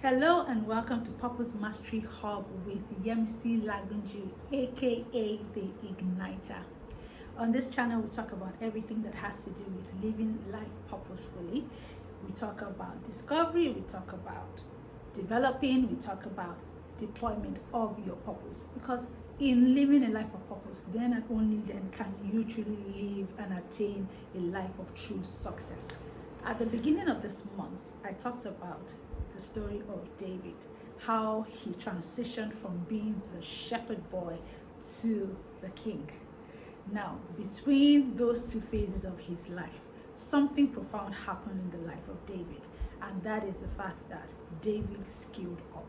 Hello and welcome to Purpose Mastery Hub with Yemisi Lagunji, aka the Igniter. On this channel, we talk about everything that has to do with living life purposefully. We talk about discovery, we talk about developing, we talk about deployment of your purpose. Because in living a life of purpose, then and only then can you truly live and attain a life of true success. At the beginning of this month, I talked about the story of David, how he transitioned from being the shepherd boy to the king. Now, between those two phases of his life, something profound happened in the life of David, and that is the fact that David skilled up.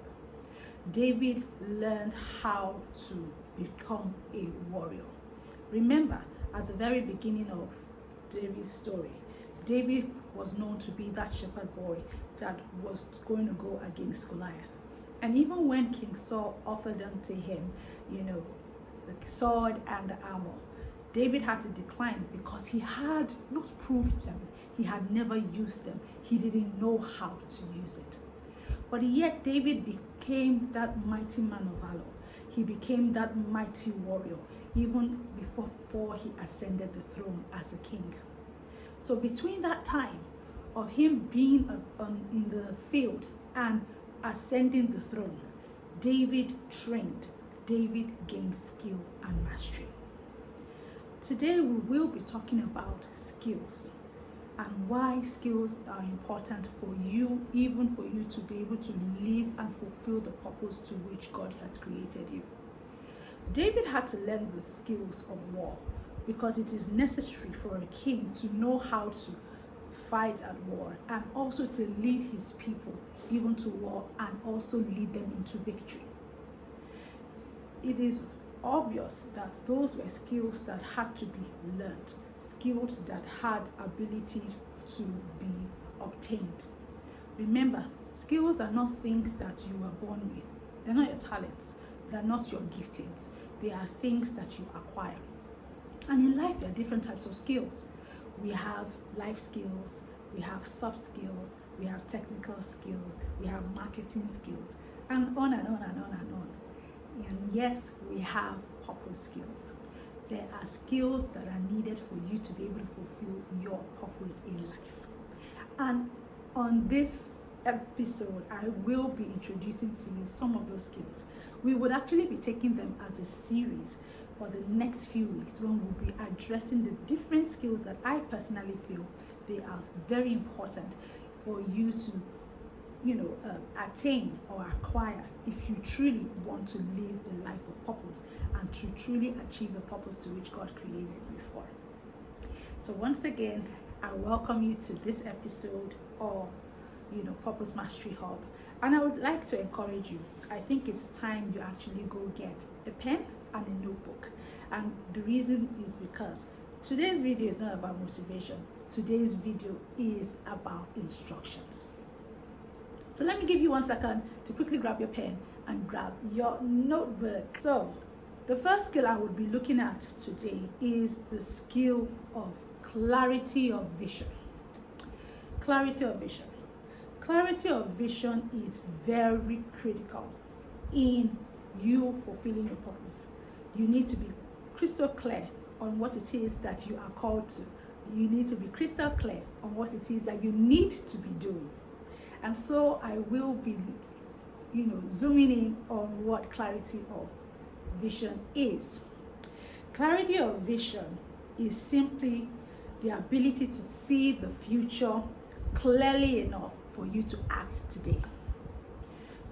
David learned how to become a warrior. Remember, at the very beginning of David's story, David was known to be that shepherd boy that was going to go against Goliath. And even when King Saul offered unto him, the sword and the armor, David had to decline because he had not proved them. He had never used them. He didn't know how to use it. But yet David became that mighty man of valor. He became that mighty warrior even before he ascended the throne as a king. So between that time of him being in the field and ascending the throne, David trained, David gained skill and mastery. Today we will be talking about skills and why skills are important for you, even for you to be able to live and fulfill the purpose to which God has created you. David had to learn the skills of war because it is necessary for a king to know how to fight at war and also to lead his people even to war and also lead them into victory. It is obvious that those were skills that had to be learned, skills that had ability to be obtained. Remember, skills are not things that you were born with. They're not your talents. They're not your giftings. They are things that you acquire. And in life, there are different types of skills. We have life skills, we have soft skills, we have technical skills, we have marketing skills, and on and on and on and on. And yes, we have purpose skills. There are skills that are needed for you to be able to fulfill your purpose in life. And on this episode, I will be introducing to you some of those skills. We would actually be taking them as a series for the next few weeks when we'll be addressing the different skills that I personally feel they are very important for you to attain or acquire if you truly want to live a life of purpose and to truly achieve the purpose to which God created you for. So once again, I welcome you to this episode of Purpose Mastery Hub, and I would like to encourage you. I think it's time you actually go get a pen and a notebook, and the reason is because today's video is not about motivation. Today's video is about instructions. So let me give you 1 second to quickly grab your pen and grab your notebook. So the first skill I would be looking at today is the skill of clarity of vision. Clarity of vision. Clarity of vision is very critical in you fulfilling your purpose. You need to be crystal clear on what it is that you are called to. You need to be crystal clear on what it is that you need to be doing. And so I will be, zooming in on what clarity of vision is. Clarity of vision is simply the ability to see the future clearly enough for you to act today.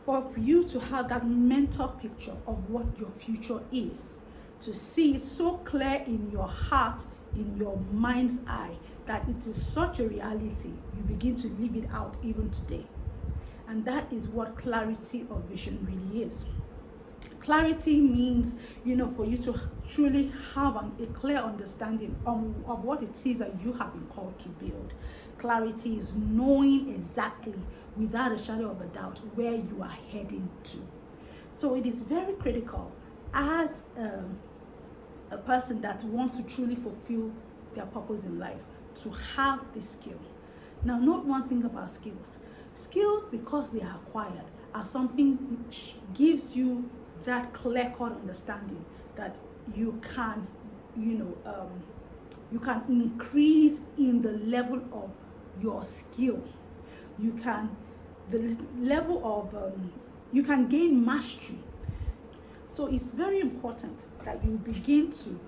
For you to have that mental picture of what your future is, to see it so clear in your heart, in your mind's eye, that it is such a reality, you begin to live it out even today. And that is what clarity of vision really is. Clarity means, for you to truly have a clear understanding of what it is that you have been called to build. Clarity is knowing exactly, without a shadow of a doubt, where you are heading to. So it is very critical as a person that wants to truly fulfill their purpose in life to have this skill. Now, note one thing about skills. Skills, because they are acquired, are something which gives you that clear-cut understanding that you can, you can increase in the level of your skill. You can, the level of, you can gain mastery. So it's very important that you begin to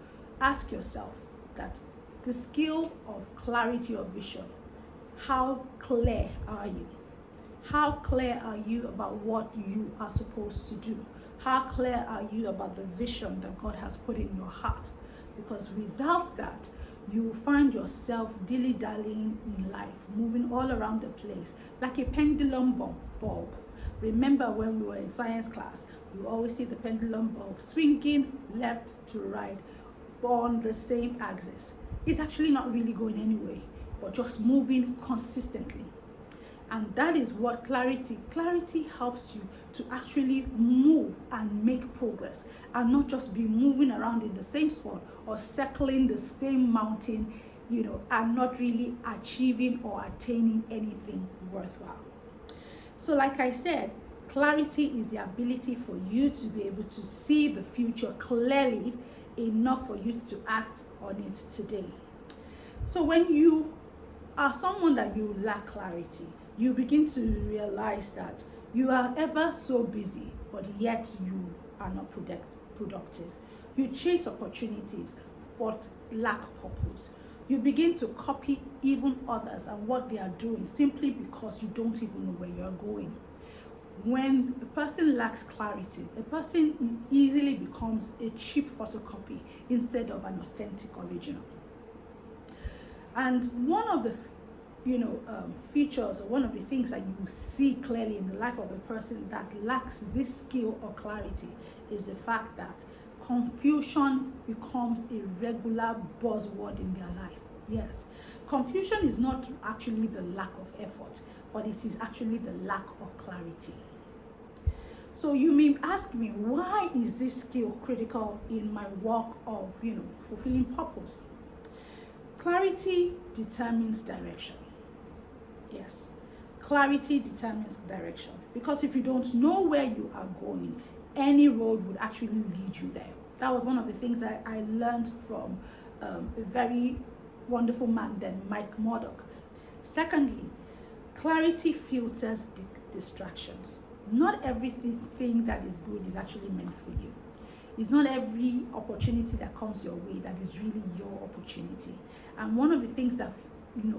ask yourself that the skill of clarity of vision, how clear are you? How clear are you about what you are supposed to do? How clear are you about the vision that God has put in your heart? Because without that, you will find yourself dilly-dallying in life, moving all around the place like a pendulum bulb. Remember when we were in science class, you always see the pendulum bulb swinging left to right on the same axis. It's actually not really going anywhere, but just moving consistently. And that is what clarity helps you to actually move and make progress, and not just be moving around in the same spot or circling the same mountain, and not really achieving or attaining anything worthwhile. So like I said, clarity is the ability for you to be able to see the future clearly enough for you to act on it today. So when you are someone that you lack clarity, you begin to realize that you are ever so busy, but yet you are not productive. You chase opportunities, but lack purpose. You begin to copy even others and what they are doing simply because you don't even know where you're going. When a person lacks clarity, a person easily becomes a cheap photocopy instead of an authentic original. And one of the features, or one of the things that you see clearly in the life of a person that lacks this skill or clarity is the fact that confusion becomes a regular buzzword in their life. Yes, confusion is not actually the lack of effort, but it is actually the lack of clarity. So you may ask me, why is this skill critical in my work of fulfilling purpose? Clarity determines direction. Yes, clarity determines direction, because if you don't know where you are going, any road would actually lead you there. That was one of the things that I learned from a very wonderful man then, Mike Murdoch. Secondly, clarity filters distractions. Not everything that is good is actually meant for you. It's not every opportunity that comes your way that is really your opportunity. And one of the things that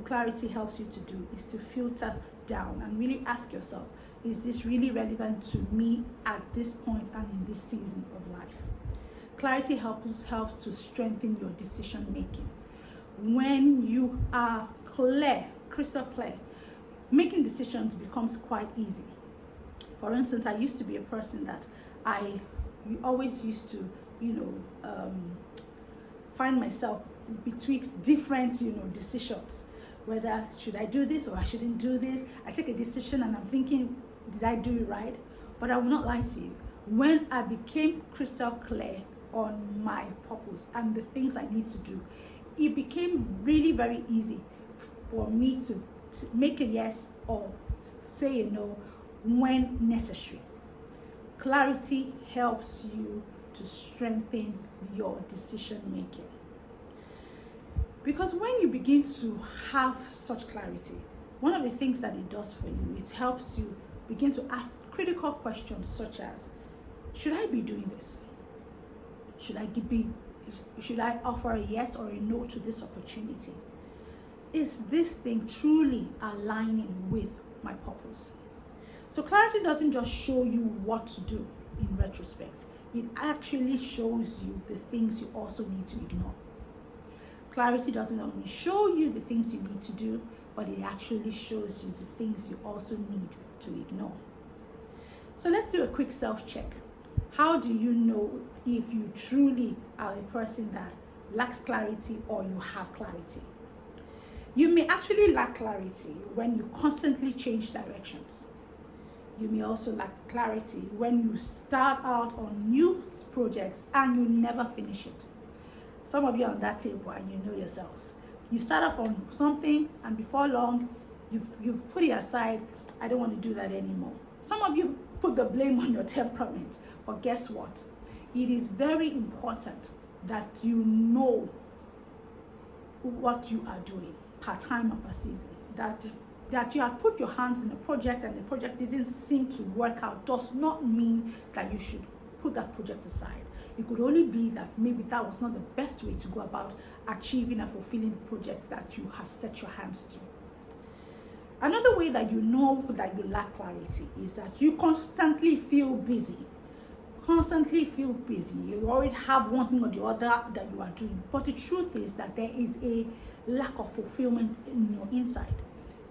clarity helps you to do is to filter down and really ask yourself, is this really relevant to me at this point and in this season of life? Clarity helps to strengthen your decision making. When you are clear, crystal clear, making decisions becomes quite easy. For instance, I used to be a person that I always used to, find myself betwixt different, decisions. Whether should I do this or I shouldn't do this. I take a decision and I'm thinking, did I do it right? But I will not lie to you. When I became crystal clear on my purpose and the things I need to do, it became really very easy for me to make a yes or say a no when necessary. Clarity helps you to strengthen your decision making. Because when you begin to have such clarity, one of the things that it does for you is helps you begin to ask critical questions such as, should I be doing this? Should I offer a yes or a no to this opportunity? Is this thing truly aligning with my purpose? So clarity doesn't just show you what to do in retrospect. It actually shows you the things you also need to ignore. Clarity doesn't only show you the things you need to do, but it actually shows you the things you also need to ignore. So let's do a quick self-check. How do you know if you truly are a person that lacks clarity or you have clarity? You may actually lack clarity when you constantly change directions. You may also lack clarity when you start out on new projects and you never finish it. Some of you are on that table and you know yourselves. You start off on something and before long, you've put it aside I don't want to do that anymore. Some of you put the blame on your temperament, but guess what? It is very important that you know what you are doing part time or per season. That you have put your hands in a project and the project didn't seem to work out does not mean that you should put that project aside. It could only be that maybe that was not the best way to go about achieving and fulfilling the project that you have set your hands to. Another way that you know that you lack clarity is that you constantly feel busy. You already have one thing or the other that you are doing, but the truth is that there is a lack of fulfillment in your inside.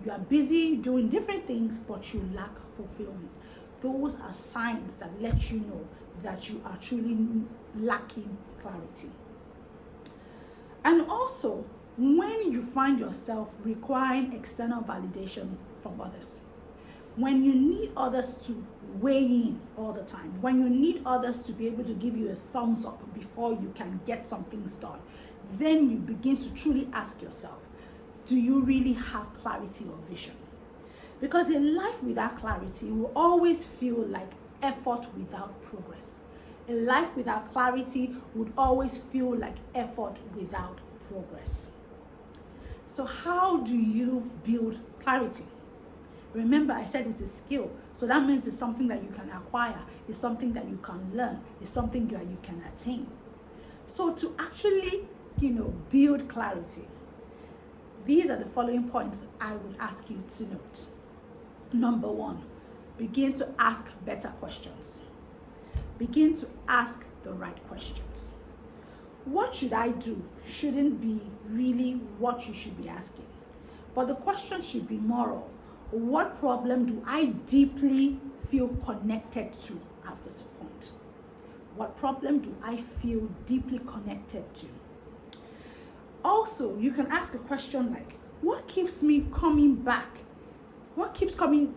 You are busy doing different things, but you lack fulfillment. Those are signs that let you know that you are truly lacking clarity. And also, when you find yourself requiring external validations from others, when you need others to weigh in all the time, when you need others to be able to give you a thumbs up before you can get some things done, then you begin to truly ask yourself, do you really have clarity or vision? Because a life without clarity will always feel like effort without progress. A life without clarity would always feel like effort without progress. So how do you build clarity? Remember, I said it's a skill. So that means it's something that you can acquire. It's something that you can learn. It's something that you can attain. So to actually, build clarity, these are the following points I would ask you to note. Number one, begin to ask better questions. Begin to ask the right questions. What should I do shouldn't be really what you should be asking. But the question should be more of, what problem do I deeply feel connected to at this point? What problem do I feel deeply connected to? Also, you can ask a question like, what keeps me coming back? What keeps coming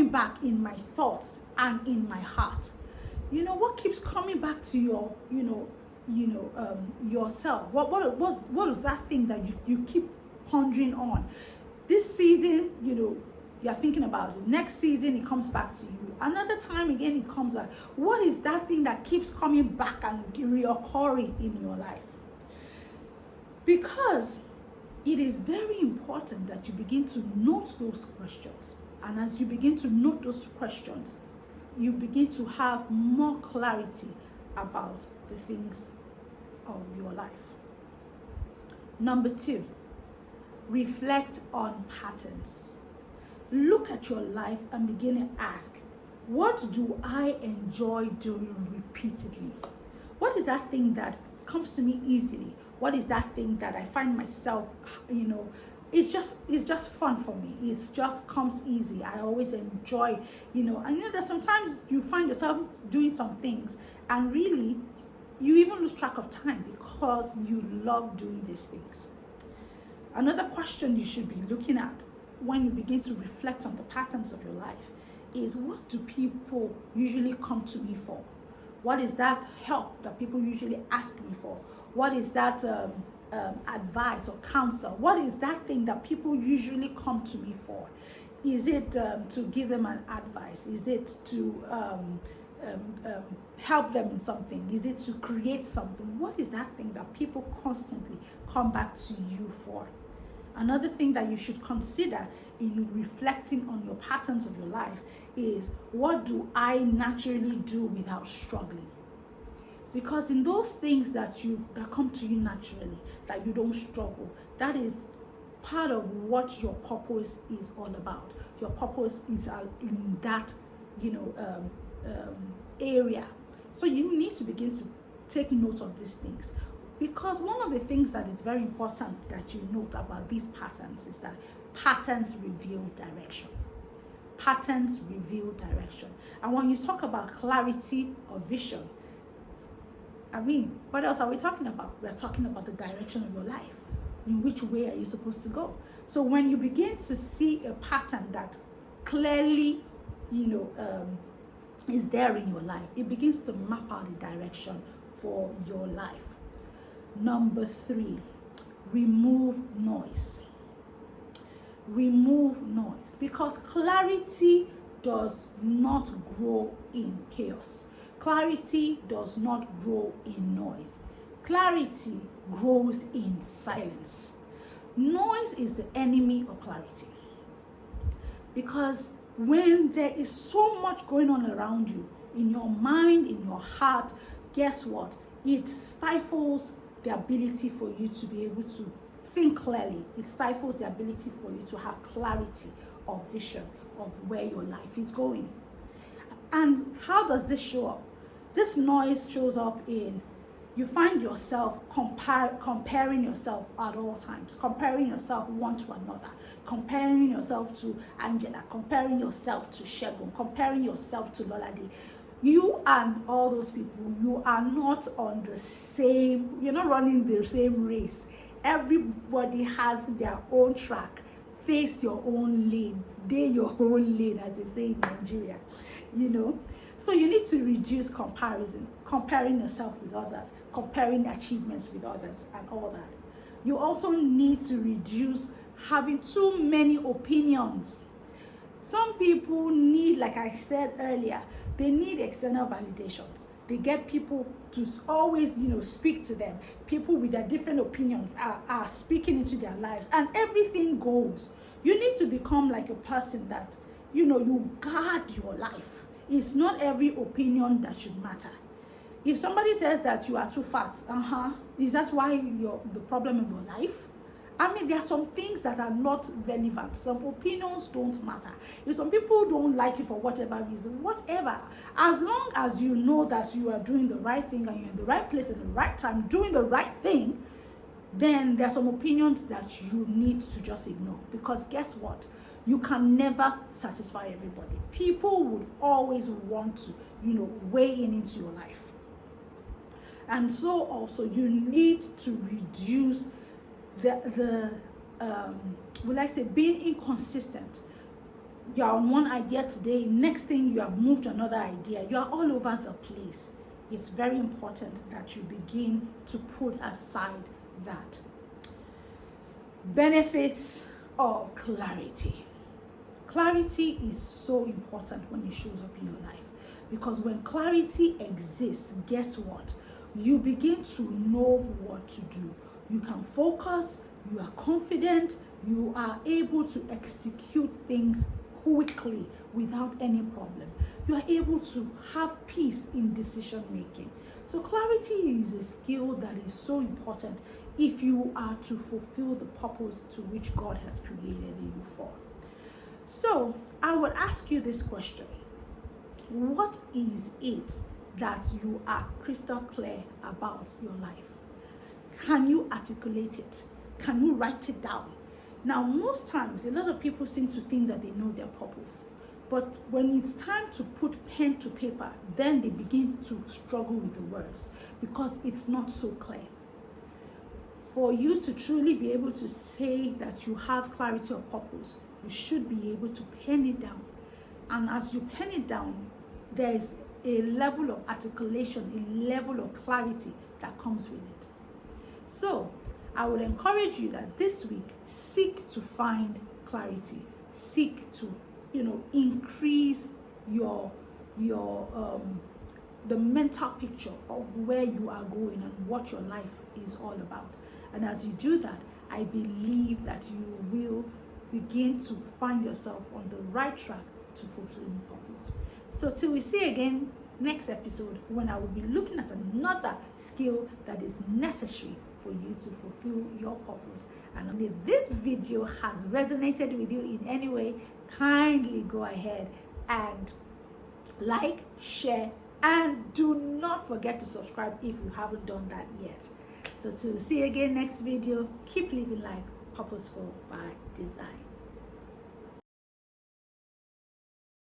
back in my thoughts and in my heart? What keeps coming back to your, yourself? What is that thing that you keep pondering on? This season, you're thinking about it. Next season, it comes back to you. Another time again, it comes back. What is that thing that keeps coming back and reoccurring in your life? Because it is very important that you begin to note those questions. And as you begin to note those questions, you begin to have more clarity about the things of your life. Number two, reflect on patterns. Look at your life and begin to ask, what do I enjoy doing repeatedly? What is that thing that comes to me easily? What is that thing that I find myself, it's just fun for me. It just comes easy. I always enjoy, and that sometimes you find yourself doing some things and really you even lose track of time because you love doing these things. Another question you should be looking at when you begin to reflect on the patterns of your life is, what do people usually come to me for? What is that help that people usually ask me for? What is that advice or counsel? What is that thing that people usually come to me for? Is it to give them an advice? Is it to help them in something? Is it to create something? What is that thing that people constantly come back to you for? Another thing that you should consider in reflecting on your patterns of your life is, what do I naturally do without struggling? Because in those things that come to you naturally, that you don't struggle, that is part of what your purpose is all about. Your purpose is in that area. So you need to begin to take note of these things. Because one of the things that is very important that you note about these patterns is that patterns reveal direction. Patterns reveal direction. And when you talk about clarity or vision, what else are we talking about? We're talking about the direction of your life. In which way are you supposed to go? So when you begin to see a pattern that clearly, is there in your life, it begins to map out the direction for your life. Number three, remove noise. remove noise, because clarity does not grow in chaos. Clarity does not grow in noise. Clarity grows in silence. Noise is the enemy of clarity, because when there is so much going on around you, in your mind, in your heart, guess what? It stifles the ability for you to be able to think clearly. It stifles the ability for you to have clarity of vision of where your life is going. And how does this show up? This noise shows up in, you find yourself comparing yourself at all times, comparing yourself one to another, comparing yourself to Angela, comparing yourself to Shegun, comparing yourself to Lolade. You and all those people, you are not on the same, you're not running the same race. Everybody has their own track. Face your own lane, day your own lane, as they say in Nigeria, So you need to reduce comparison, comparing yourself with others, comparing achievements with others, and all that. You also need to reduce having too many opinions. Some people need, like I said earlier, they need external validations. They get people to always, speak to them. People with their different opinions are speaking into their lives, and everything goes. You need to become like a person that, you guard your life. It's not every opinion that should matter. If somebody says that you are too fat, is that why you're the problem in your life? I mean, there are some things that are not relevant. Some opinions don't matter. If some people don't like you for whatever reason, whatever, as long as you know that you are doing the right thing and you're in the right place at the right time, doing the right thing, then there are some opinions that you need to just ignore. Because guess what? You can never satisfy everybody. People would always want to, weigh in into your life. And so also you need to reduce being inconsistent. You're on one idea today, next thing you have moved to another idea. You're all over the place. It's very important that you begin to put aside that. Benefits of clarity. Clarity is so important when it shows up in your life, because when clarity exists, guess what? You begin to know what to do. You can focus, you are confident, you are able to execute things quickly without any problem. You are able to have peace in decision making. So clarity is a skill that is so important if you are to fulfill the purpose to which God has created you for. So I would ask you this question. What is it that you are crystal clear about your life? Can you articulate it? Can you write it down? Now, most times, a lot of people seem to think that they know their purpose. But when it's time to put pen to paper, then they begin to struggle with the words because it's not so clear. For you to truly be able to say that you have clarity of purpose, you should be able to pen it down. And as you pen it down, there is a level of articulation, a level of clarity that comes with it. So I would encourage you that this week, seek to find clarity. Seek to, increase your the mental picture of where you are going and what your life is all about. And as you do that, I believe that you will begin to find yourself on the right track to fulfilling purpose. So till we see again next episode, when I will be looking at another skill that is necessary for you to fulfill your purpose. And if this video has resonated with you in any way, kindly go ahead and like, share, and do not forget to subscribe if you haven't done that yet. So to see you again next video, keep living life purposeful by design.